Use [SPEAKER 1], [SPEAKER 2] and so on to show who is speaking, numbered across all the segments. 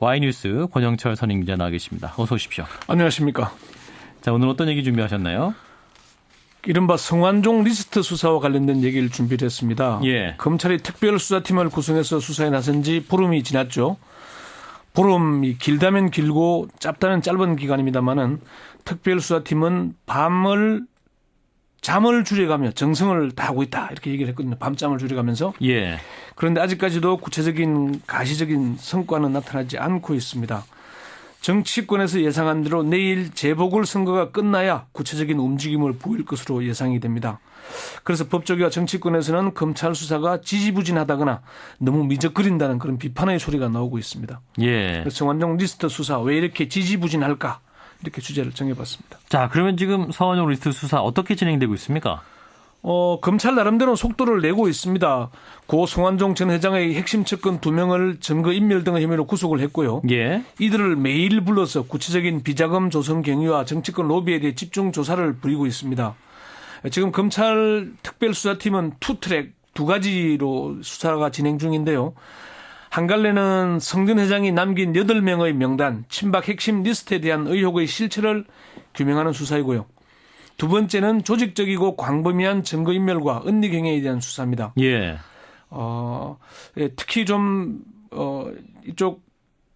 [SPEAKER 1] Y뉴스 권영철 선임기자 나와 계십니다. 어서 오십시오.
[SPEAKER 2] 안녕하십니까.
[SPEAKER 1] 자, 오늘 어떤 얘기 준비하셨나요?
[SPEAKER 2] 이른바 성완종 리스트 수사와 관련된 얘기를 준비를 했습니다.
[SPEAKER 1] 예.
[SPEAKER 2] 검찰이 특별수사팀을 구성해서 수사에 나선 지 보름이 지났죠. 보름이 길다면 길고 짧다면 짧은 기간입니다만은 특별수사팀은 잠을 줄여가며 정성을 다하고 있다 이렇게 얘기를 했거든요. 밤잠을 줄여가면서.
[SPEAKER 1] 예.
[SPEAKER 2] 그런데 아직까지도 구체적인 가시적인 성과는 나타나지 않고 있습니다. 정치권에서 예상한 대로 내일 재보궐선거가 끝나야 구체적인 움직임을 보일 것으로 예상이 됩니다. 그래서 법조계와 정치권에서는 검찰 수사가 지지부진하다거나 너무 미적거린다는 그런 비판의 소리가 나오고 있습니다.
[SPEAKER 1] 예.
[SPEAKER 2] 그래서 성완종 리스트 수사 왜 이렇게 지지부진할까 이렇게 주제를 정해봤습니다.
[SPEAKER 1] 자, 그러면 지금 성완종 리스트 수사 어떻게 진행되고 있습니까?
[SPEAKER 2] 검찰 나름대로 속도를 내고 있습니다. 고 성완종 전 회장의 핵심 측근 2명을 증거인멸 등의 혐의로 구속을 했고요.
[SPEAKER 1] 예.
[SPEAKER 2] 이들을 매일 불러서 구체적인 비자금 조성 경위와 정치권 로비에 대해 집중 조사를 벌이고 있습니다. 지금 검찰 특별수사팀은 투트랙 2가지로 수사가 진행 중인데요. 한 갈래는 성 전 회장이 남긴 8명의 명단, 친박 핵심 리스트에 대한 의혹의 실체를 규명하는 수사이고요. 두 번째는 조직적이고 광범위한 증거인멸과 은닉행위에 대한 수사입니다.
[SPEAKER 1] 예.
[SPEAKER 2] 특히 좀 이쪽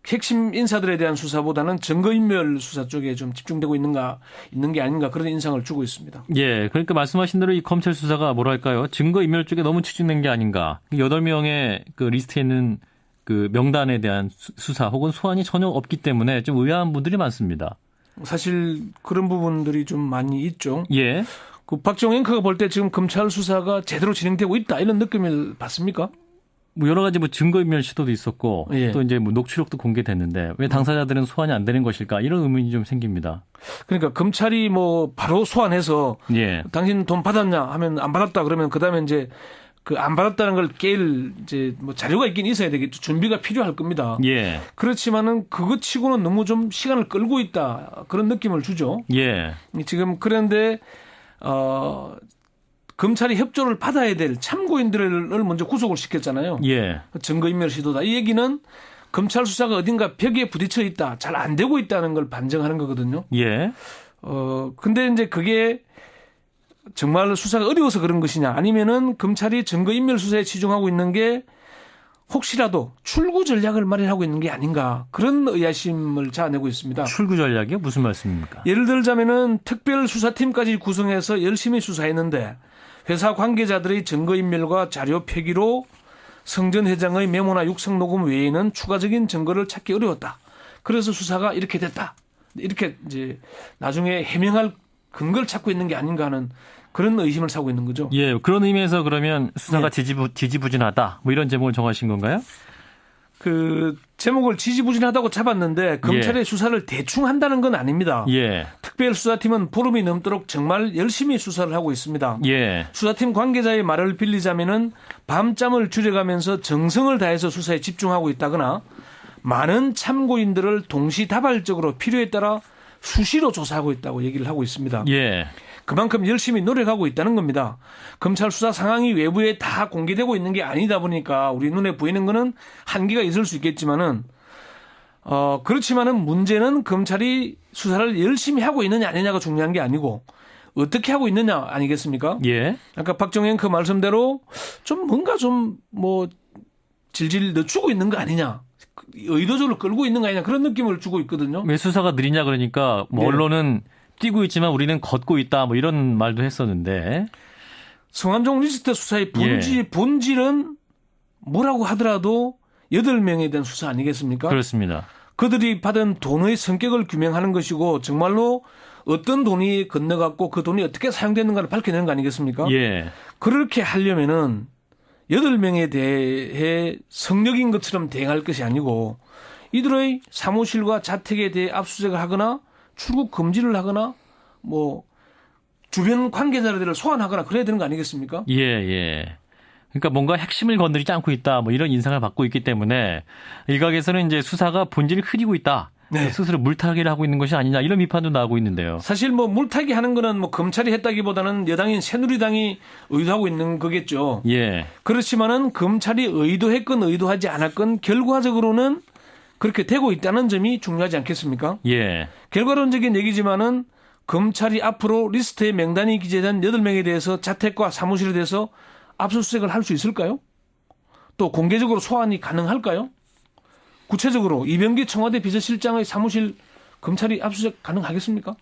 [SPEAKER 2] 핵심 인사들에 대한 수사보다는 증거인멸 수사 쪽에 좀 집중되고 있는 게 아닌가 그런 인상을 주고 있습니다.
[SPEAKER 1] 예. 그러니까 말씀하신 대로 이 검찰 수사가 뭐랄까요? 증거인멸 쪽에 너무 치중된 게 아닌가. 8명의 그 리스트에 있는 그 명단에 대한 수사 혹은 소환이 전혀 없기 때문에 좀 의아한 분들이 많습니다.
[SPEAKER 2] 사실 그런 부분들이 좀 많이 있죠.
[SPEAKER 1] 예.
[SPEAKER 2] 그 박정 앵커가 볼 때 지금 검찰 수사가 제대로 진행되고 있다 이런 느낌을 받습니까?
[SPEAKER 1] 뭐 여러 가지 뭐 증거인멸 시도도 있었고
[SPEAKER 2] 예.
[SPEAKER 1] 또 이제 뭐 녹취록도 공개됐는데 왜 당사자들은 소환이 안 되는 것일까 이런 의문이 좀 생깁니다.
[SPEAKER 2] 그러니까 검찰이 뭐 바로 소환해서
[SPEAKER 1] 예.
[SPEAKER 2] 당신 돈 받았냐 하면 안 받았다 그러면 그다음에 이제 그 안 받았다는 걸 깰 이제 뭐 자료가 있긴 있어야 되겠죠. 준비가 필요할 겁니다.
[SPEAKER 1] 예.
[SPEAKER 2] 그렇지만은 그것 치고는 너무 좀 시간을 끌고 있다 그런 느낌을 주죠.
[SPEAKER 1] 예.
[SPEAKER 2] 지금 그런데 검찰이 협조를 받아야 될 참고인들을 먼저 구속을 시켰잖아요.
[SPEAKER 1] 예.
[SPEAKER 2] 증거인멸 시도다. 이 얘기는 검찰 수사가 어딘가 벽에 부딪혀 있다, 잘 안 되고 있다는 걸 반증하는 거거든요.
[SPEAKER 1] 예.
[SPEAKER 2] 근데 이제 그게 정말 수사가 어려워서 그런 것이냐, 아니면은 검찰이 증거인멸 수사에 치중하고 있는 게 혹시라도 출구 전략을 마련하고 있는 게 아닌가 그런 의아심을 자아내고 있습니다.
[SPEAKER 1] 출구 전략이요? 무슨 말씀입니까?
[SPEAKER 2] 예를 들자면은 특별수사팀까지 구성해서 열심히 수사했는데 회사 관계자들의 증거인멸과 자료 폐기로 성 전 회장의 메모나 육성 녹음 외에는 추가적인 증거를 찾기 어려웠다. 그래서 수사가 이렇게 됐다. 이렇게 이제 나중에 해명할 근거를 찾고 있는 게 아닌가 하는 그런 의심을 사고 있는 거죠.
[SPEAKER 1] 예, 그런 의미에서 그러면 수사가
[SPEAKER 2] 네.
[SPEAKER 1] 지지부진하다. 뭐 이런 제목을 정하신 건가요?
[SPEAKER 2] 그 제목을 지지부진하다고 잡았는데 검찰의 수사를 대충 한다는 건 아닙니다.
[SPEAKER 1] 예.
[SPEAKER 2] 특별수사팀은 보름이 넘도록 정말 열심히 수사를 하고 있습니다.
[SPEAKER 1] 예.
[SPEAKER 2] 수사팀 관계자의 말을 빌리자면은 밤잠을 줄여가면서 정성을 다해서 수사에 집중하고 있다거나 많은 참고인들을 동시다발적으로 필요에 따라 수시로 조사하고 있다고 얘기를 하고 있습니다.
[SPEAKER 1] 예.
[SPEAKER 2] 그만큼 열심히 노력하고 있다는 겁니다. 검찰 수사 상황이 외부에 다 공개되고 있는 게 아니다 보니까 우리 눈에 보이는 거는 한계가 있을 수 있겠지만은 그렇지만은 문제는 검찰이 수사를 열심히 하고 있느냐 아니냐가 중요한 게 아니고 어떻게 하고 있느냐 아니겠습니까?
[SPEAKER 1] 예.
[SPEAKER 2] 아까 박정현 그 말씀대로 좀 뭔가 좀 뭐 질질 늦추고 있는 거 아니냐, 의도적으로 끌고 있는 거 아니냐 그런 느낌을 주고 있거든요.
[SPEAKER 1] 왜 수사가 느리냐 그러니까 뭐
[SPEAKER 2] 네.
[SPEAKER 1] 언론은 뛰고 있지만 우리는 걷고 있다 뭐 이런 말도 했었는데.
[SPEAKER 2] 성완종 리스트 수사의 본질은 뭐라고 하더라도 8명에 대한 수사 아니겠습니까?
[SPEAKER 1] 그렇습니다.
[SPEAKER 2] 그들이 받은 돈의 성격을 규명하는 것이고 정말로 어떤 돈이 건너갔고 그 돈이 어떻게 사용됐는가를 밝혀내는 거 아니겠습니까?
[SPEAKER 1] 예.
[SPEAKER 2] 그렇게 하려면은 8명에 대해 성역인 것처럼 대응할 것이 아니고 이들의 사무실과 자택에 대해 압수수색을 하거나 출국 금지를 하거나 뭐 주변 관계자들을 소환하거나 그래야 되는 거 아니겠습니까?
[SPEAKER 1] 예, 예. 그러니까 뭔가 핵심을 건드리지 않고 있다 뭐 이런 인상을 받고 있기 때문에 일각에서는 이제 수사가 본질을 흐리고 있다.
[SPEAKER 2] 네.
[SPEAKER 1] 스스로 물타기를 하고 있는 것이 아니냐 이런 비판도 나오고 있는데요.
[SPEAKER 2] 사실 뭐 물타기 하는 거는 뭐 검찰이 했다기보다는 여당인 새누리당이 의도하고 있는 거겠죠.
[SPEAKER 1] 예.
[SPEAKER 2] 그렇지만은 검찰이 의도했건 의도하지 않았건 결과적으로는 그렇게 되고 있다는 점이 중요하지 않겠습니까?
[SPEAKER 1] 예.
[SPEAKER 2] 결과론적인 얘기지만은 검찰이 앞으로 리스트에 명단이 기재된 8명에 대해서 자택과 사무실에 대해서 압수수색을 할 수 있을까요? 또 공개적으로 소환이 가능할까요? 구체적으로 이명기 청와대 비서실장의 사무실 검찰이 압수수색 가능하겠습니까?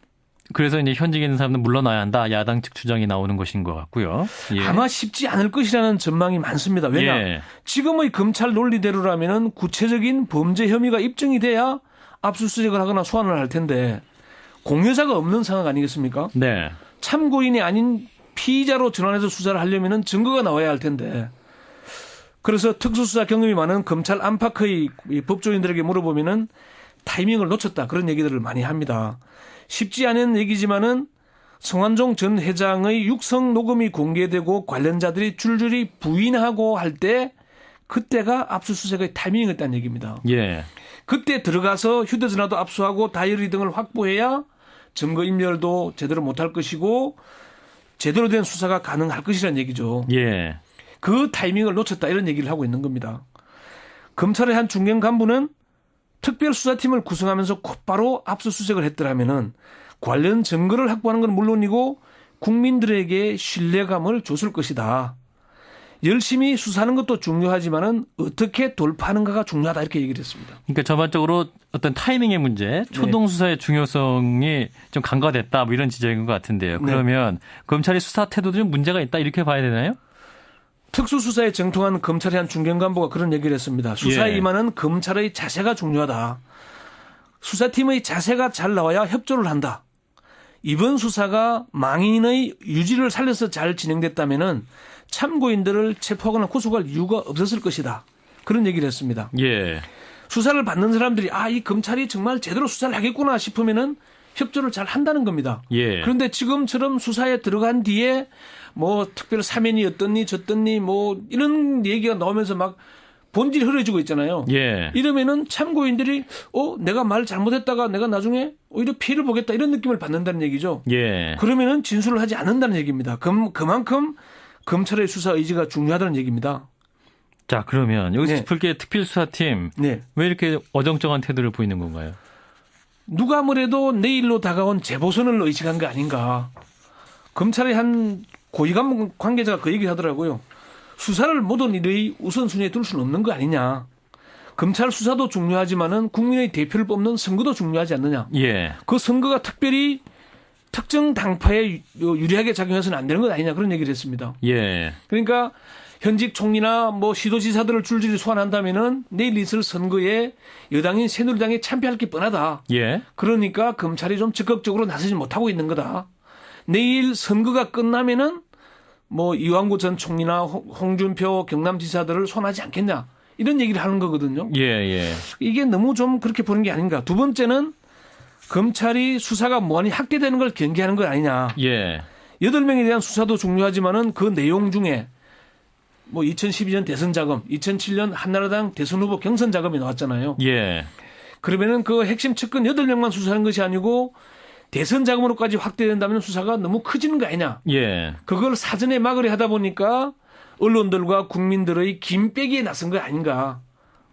[SPEAKER 1] 그래서 이제 현직에 있는 사람은 물러나야 한다. 야당 측 주장이 나오는 것인 것 같고요. 예.
[SPEAKER 2] 아마 쉽지 않을 것이라는 전망이 많습니다. 왜냐?
[SPEAKER 1] 예.
[SPEAKER 2] 지금의 검찰 논리대로라면은 구체적인 범죄 혐의가 입증이 돼야 압수수색을 하거나 소환을 할 텐데 공여자가 없는 상황 아니겠습니까?
[SPEAKER 1] 네.
[SPEAKER 2] 참고인이 아닌 피의자로 전환해서 수사를 하려면은 증거가 나와야 할 텐데. 그래서 특수수사 경험이 많은 검찰 안팎의 이 법조인들에게 물어보면은 타이밍을 놓쳤다. 그런 얘기들을 많이 합니다. 쉽지 않은 얘기지만은 성완종 전 회장의 육성 녹음이 공개되고 관련자들이 줄줄이 부인하고 할 때 그때가 압수수색의 타이밍이었다는 얘기입니다.
[SPEAKER 1] 예.
[SPEAKER 2] 그때 들어가서 휴대전화도 압수하고 다이어리 등을 확보해야 증거인멸도 제대로 못할 것이고 제대로 된 수사가 가능할 것이라는 얘기죠.
[SPEAKER 1] 예.
[SPEAKER 2] 그 타이밍을 놓쳤다 이런 얘기를 하고 있는 겁니다. 검찰의 한 중견 간부는 특별수사팀을 구성하면서 곧바로 압수수색을 했더라면은 관련 증거를 확보하는 건 물론이고 국민들에게 신뢰감을 줬을 것이다. 열심히 수사하는 것도 중요하지만은 어떻게 돌파하는가가 중요하다 이렇게 얘기를 했습니다.
[SPEAKER 1] 그러니까 전반적으로 어떤 타이밍의 문제, 초동 수사의 중요성이 좀 간과됐다, 뭐 이런 지적인 것 같은데요. 그러면 검찰의 수사 태도도 좀 문제가 있다 이렇게 봐야 되나요?
[SPEAKER 2] 특수수사에 정통한 검찰의 한 중견 간부가 그런 얘기를 했습니다. 수사에
[SPEAKER 1] 예.
[SPEAKER 2] 임하는 검찰의 자세가 중요하다. 수사팀의 자세가 잘 나와야 협조를 한다. 이번 수사가 망인의 유지를 살려서 잘 진행됐다면은 참고인들을 체포하거나 구속할 이유가 없었을 것이다. 그런 얘기를 했습니다.
[SPEAKER 1] 예.
[SPEAKER 2] 수사를 받는 사람들이 이 검찰이 정말 제대로 수사를 하겠구나 싶으면은 협조를 잘 한다는 겁니다.
[SPEAKER 1] 예.
[SPEAKER 2] 그런데 지금처럼 수사에 들어간 뒤에 뭐 특별 사면이 어떻니 저떻니 뭐 이런 얘기가 나오면서 막 본질이 흐려지고 있잖아요.
[SPEAKER 1] 예.
[SPEAKER 2] 이러면은 참고인들이 내가 말 잘못했다가 내가 나중에 오히려 피해를 보겠다 이런 느낌을 받는다는 얘기죠.
[SPEAKER 1] 예.
[SPEAKER 2] 그러면은 진술을 하지 않는다는 얘기입니다. 그만큼 검찰의 수사 의지가 중요하다는 얘기입니다.
[SPEAKER 1] 자, 그러면 여기서
[SPEAKER 2] 네.
[SPEAKER 1] 짚을 게 특별수사팀
[SPEAKER 2] 네.
[SPEAKER 1] 왜 이렇게 어정쩡한 태도를 보이는 건가요?
[SPEAKER 2] 누가 뭐래도 내일로 다가온 재보선을 의식한 거 아닌가. 검찰의 한 고위관 관계자가 그 얘기를 하더라고요. 수사를 모든 일의 우선순위에 둘 수는 없는 거 아니냐. 검찰 수사도 중요하지만은 국민의 대표를 뽑는 선거도 중요하지 않느냐.
[SPEAKER 1] 예.
[SPEAKER 2] 그 선거가 특별히 특정 당파에 유리하게 작용해서는 안 되는 것 아니냐. 그런 얘기를 했습니다.
[SPEAKER 1] 예.
[SPEAKER 2] 그러니까 현직 총리나 뭐 시도지사들을 줄줄이 소환한다면은 내일 있을 선거에 여당인 새누리당이 참패할 게 뻔하다.
[SPEAKER 1] 예.
[SPEAKER 2] 그러니까 검찰이 좀 적극적으로 나서지 못하고 있는 거다. 내일 선거가 끝나면은 뭐 이완구 전 총리나 홍준표 경남지사들을 소환하지 않겠냐. 이런 얘기를 하는 거거든요.
[SPEAKER 1] 예, 예.
[SPEAKER 2] 이게 너무 좀 그렇게 보는 게 아닌가. 두 번째는 검찰이 수사가 무한히 확대되는 걸 경계하는 것 아니냐.
[SPEAKER 1] 예.
[SPEAKER 2] 8명에 대한 수사도 중요하지만은 그 내용 중에 뭐 2012년 대선 자금, 2007년 한나라당 대선 후보 경선 자금이 나왔잖아요.
[SPEAKER 1] 예.
[SPEAKER 2] 그러면은 그 핵심 측근 8명만 수사하는 것이 아니고 대선 자금으로까지 확대된다면 수사가 너무 커지는 거 아니냐.
[SPEAKER 1] 예.
[SPEAKER 2] 그걸 사전에 막으려 하다 보니까 언론들과 국민들의 김빼기에 나선 거 아닌가.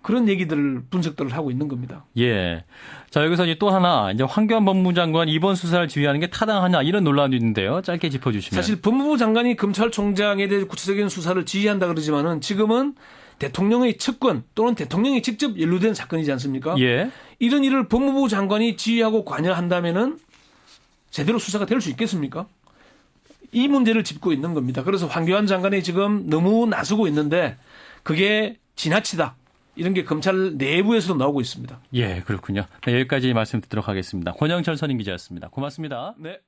[SPEAKER 2] 그런 얘기들을 분석들을 하고 있는 겁니다.
[SPEAKER 1] 예. 자, 여기서 이제 또 하나, 이제 황교안 법무부 장관 이번 수사를 지휘하는 게 타당하냐 이런 논란도 있는데요. 짧게 짚어주시면.
[SPEAKER 2] 사실 법무부 장관이 검찰총장에 대해 구체적인 수사를 지휘한다 그러지만은 지금은 대통령의 측근 또는 대통령이 직접 연루된 사건이지 않습니까?
[SPEAKER 1] 예.
[SPEAKER 2] 이런 일을 법무부 장관이 지휘하고 관여한다면은 제대로 수사가 될 수 있겠습니까? 이 문제를 짚고 있는 겁니다. 그래서 황교안 장관이 지금 너무 나서고 있는데 그게 지나치다. 이런 게 검찰 내부에서도 나오고 있습니다.
[SPEAKER 1] 예, 그렇군요. 네, 여기까지 말씀 듣도록 하겠습니다. 권영철 선임 기자였습니다. 고맙습니다.
[SPEAKER 2] 네.